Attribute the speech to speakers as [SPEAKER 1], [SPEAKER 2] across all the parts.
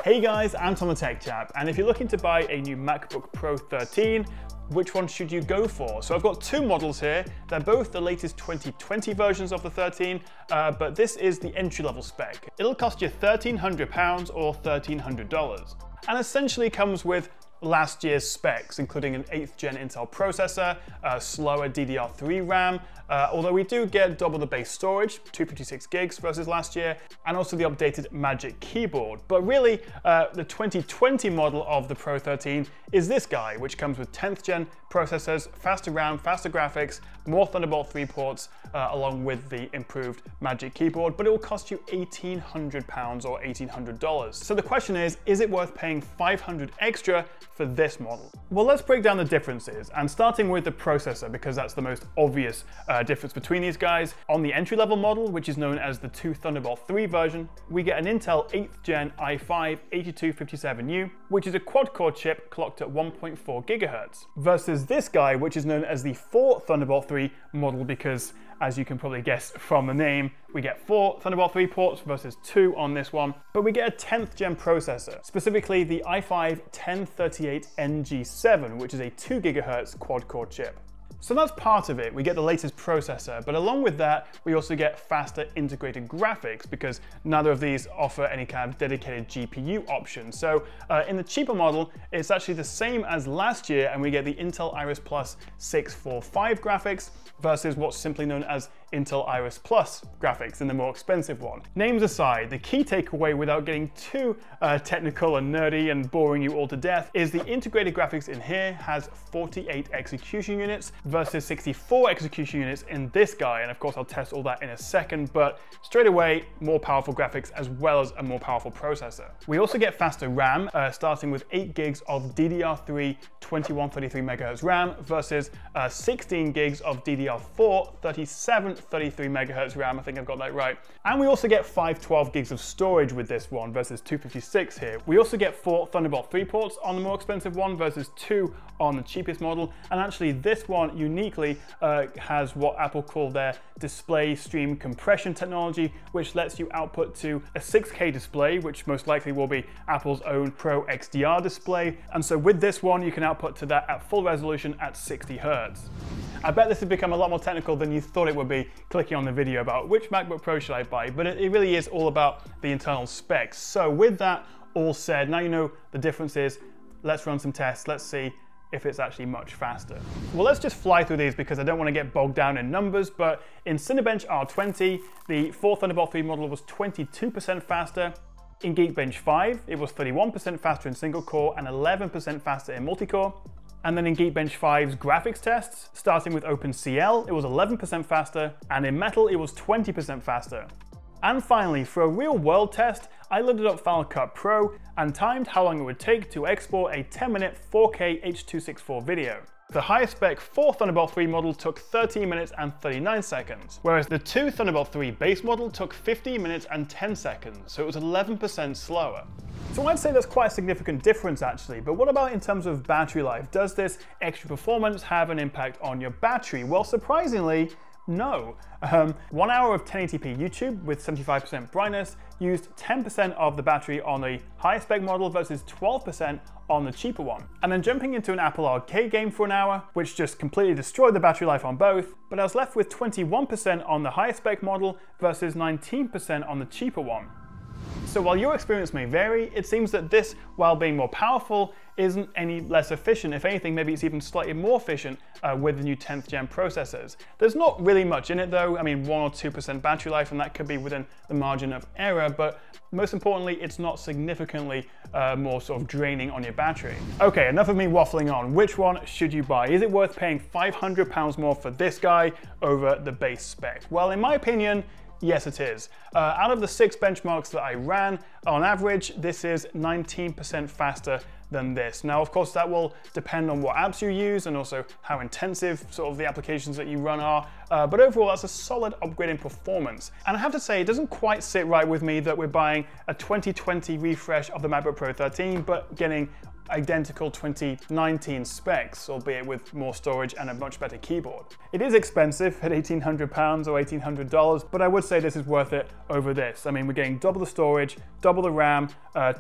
[SPEAKER 1] Hey guys, I'm Tom the Tech Chap, and if you're looking to buy a new MacBook Pro 13, which one should you go for? So I've got two models here. They're both the latest 2020 versions of the 13, but this is the entry-level spec. It'll cost you £1,300 or $1,300, and essentially comes with last year's specs, including an 8th gen Intel processor, a slower DDR3 RAM, although we do get double the base storage, 256 gigs versus last year, and also the updated Magic Keyboard. But really, the 2020 model of the Pro 13 is this guy, which comes with 10th gen processors, faster RAM, faster graphics, more Thunderbolt 3 ports, along with the improved Magic Keyboard, but it will cost you £1,800 or $1,800. So the question is it worth paying $500 extra for this model? Well, let's break down the differences, and starting with the processor, because that's the most obvious difference between these guys. On the entry-level model, which is known as the Two Thunderbolt 3 version, we get an Intel 8th gen i5-8257U, which is a quad-core chip clocked at 1.4 GHz, versus this guy, which is known as the 4 Thunderbolt 3 model, because as you can probably guess from the name, we get 4 Thunderbolt 3 ports versus 2 on this one, but we get a 10th gen processor, specifically the i5-1038NG7, which is a 2 GHz quad-core chip. So that's part of it, we get the latest processor, but along with that, we also get faster integrated graphics because neither of these offer any kind of dedicated GPU option. So in the cheaper model, it's actually the same as last year, and we get the Intel Iris Plus 645 graphics versus what's simply known as Intel Iris Plus graphics in the more expensive one. Names aside, the key takeaway, without getting too technical and nerdy and boring you all to death, is the integrated graphics in here has 48 execution units versus 64 execution units in this guy, and of course I'll test all that in a second, but straight away, more powerful graphics as well as a more powerful processor. We also get faster RAM, starting with 8 gigs of DDR3 2133 MHz RAM versus 16 gigs of DDR4 3733 MHz RAM, I think I've got that right. And we also get 512 gigs of storage with this one versus 256 here. We also get 4 Thunderbolt 3 ports on the more expensive one versus 2 on the cheapest model, and actually this one uniquely has what Apple call their display stream compression technology, which lets you output to a 6K display, which most likely will be Apple's own Pro XDR display, and so with this one you can output to that at full resolution at 60 Hz. I bet this has become a lot more technical than you thought it would be clicking on the video about which MacBook Pro should I buy, but it really is all about the internal specs. So with that all said, now you know the differences, let's run some tests, let's see if it's actually much faster. Well, let's just fly through these because I don't want to get bogged down in numbers, but in Cinebench R20, the 4 Thunderbolt 3 model was 22% faster. In Geekbench 5, it was 31% faster in single core and 11% faster in multi-core. And then in Geekbench 5's graphics tests, starting with OpenCL, it was 11% faster, and in Metal, it was 20% faster. And finally, for a real-world test, I loaded up Final Cut Pro and timed how long it would take to export a 10-minute 4K H.264 video. The highest spec 4 Thunderbolt 3 model took 13 minutes and 39 seconds, whereas the 2 Thunderbolt 3 base model took 15 minutes and 10 seconds, so it was 11% slower. So I'd say that's quite a significant difference actually, but what about in terms of battery life? Does this extra performance have an impact on your battery? Well, surprisingly, no. 1 hour of 1080p YouTube with 75% brightness used 10% of the battery on the higher spec model versus 12% on the cheaper one. And then jumping into an Apple Arcade game for an hour, which just completely destroyed the battery life on both, but I was left with 21% on the higher spec model versus 19% on the cheaper one. So while your experience may vary, it seems that this, while being more powerful, isn't any less efficient. If anything, maybe it's even slightly more efficient with the new 10th gen processors. There's not really much in it though. I mean, 1 or 2% battery life, and that could be within the margin of error, but most importantly, it's not significantly more sort of draining on your battery. Okay, enough of me waffling on. Which one should you buy? Is it worth paying £500 more for this guy over the base spec? Well, in my opinion, yes, it is. Out of the 6 benchmarks that I ran, on average, this is 19% faster than this. Now, of course, that will depend on what apps you use and also how intensive sort of the applications that you run are. But overall, that's a solid upgrade in performance. And I have to say, it doesn't quite sit right with me that we're buying a 2020 refresh of the MacBook Pro 13, but getting identical 2019 specs, albeit with more storage and a much better keyboard. It is expensive at £1,800 or $1,800, but I would say this is worth it over this. I mean, we're getting double the storage, double the RAM,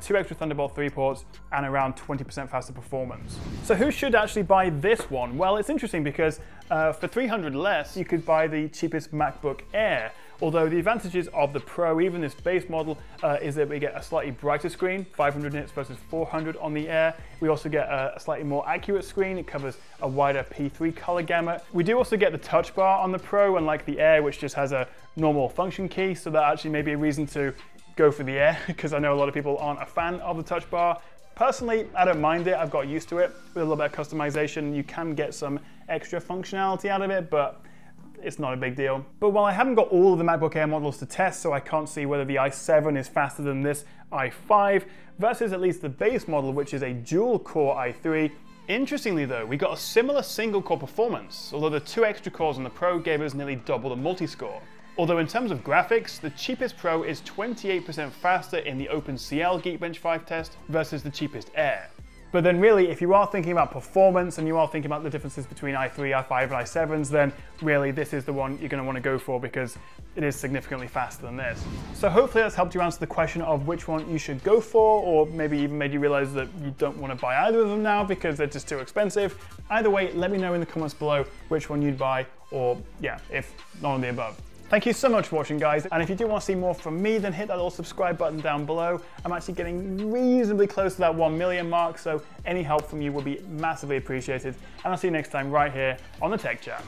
[SPEAKER 1] 2 extra Thunderbolt 3 ports, and around 20% faster performance. So who should actually buy this one? Well, it's interesting because for $300 less, you could buy the cheapest MacBook Air. Although the advantages of the Pro, even this base model, is that we get a slightly brighter screen, 500 nits versus 400 on the Air. We also get a slightly more accurate screen. It covers a wider P3 color gamut. We do also get the touch bar on the Pro, unlike the Air, which just has a normal function key. So that actually may be a reason to go for the Air, because I know a lot of people aren't a fan of the touch bar. Personally, I don't mind it. I've got used to it. With a little bit of customization, you can get some extra functionality out of it, but it's not a big deal. But while I haven't got all of the MacBook Air models to test, so I can't see whether the i7 is faster than this i5 versus at least the base model, which is a dual-core i3. Interestingly though, we got a similar single-core performance, although the 2 extra cores on the Pro gave us nearly double the multi-score. Although in terms of graphics, the cheapest Pro is 28% faster in the OpenCL Geekbench 5 test versus the cheapest Air. But then really, if you are thinking about performance and you are thinking about the differences between i3, i5, and i7s, then really this is the one you're going to want to go for because it is significantly faster than this. So hopefully that's helped you answer the question of which one you should go for, or maybe even made you realize that you don't want to buy either of them now because they're just too expensive. Either way, let me know in the comments below which one you'd buy, or yeah, if none of the above. Thank you so much for watching, guys, and if you do want to see more from me, then hit that little subscribe button down below. I'm actually getting reasonably close to that 1 million mark, so any help from you will be massively appreciated, and I'll see you next time right here on the Tech Chat.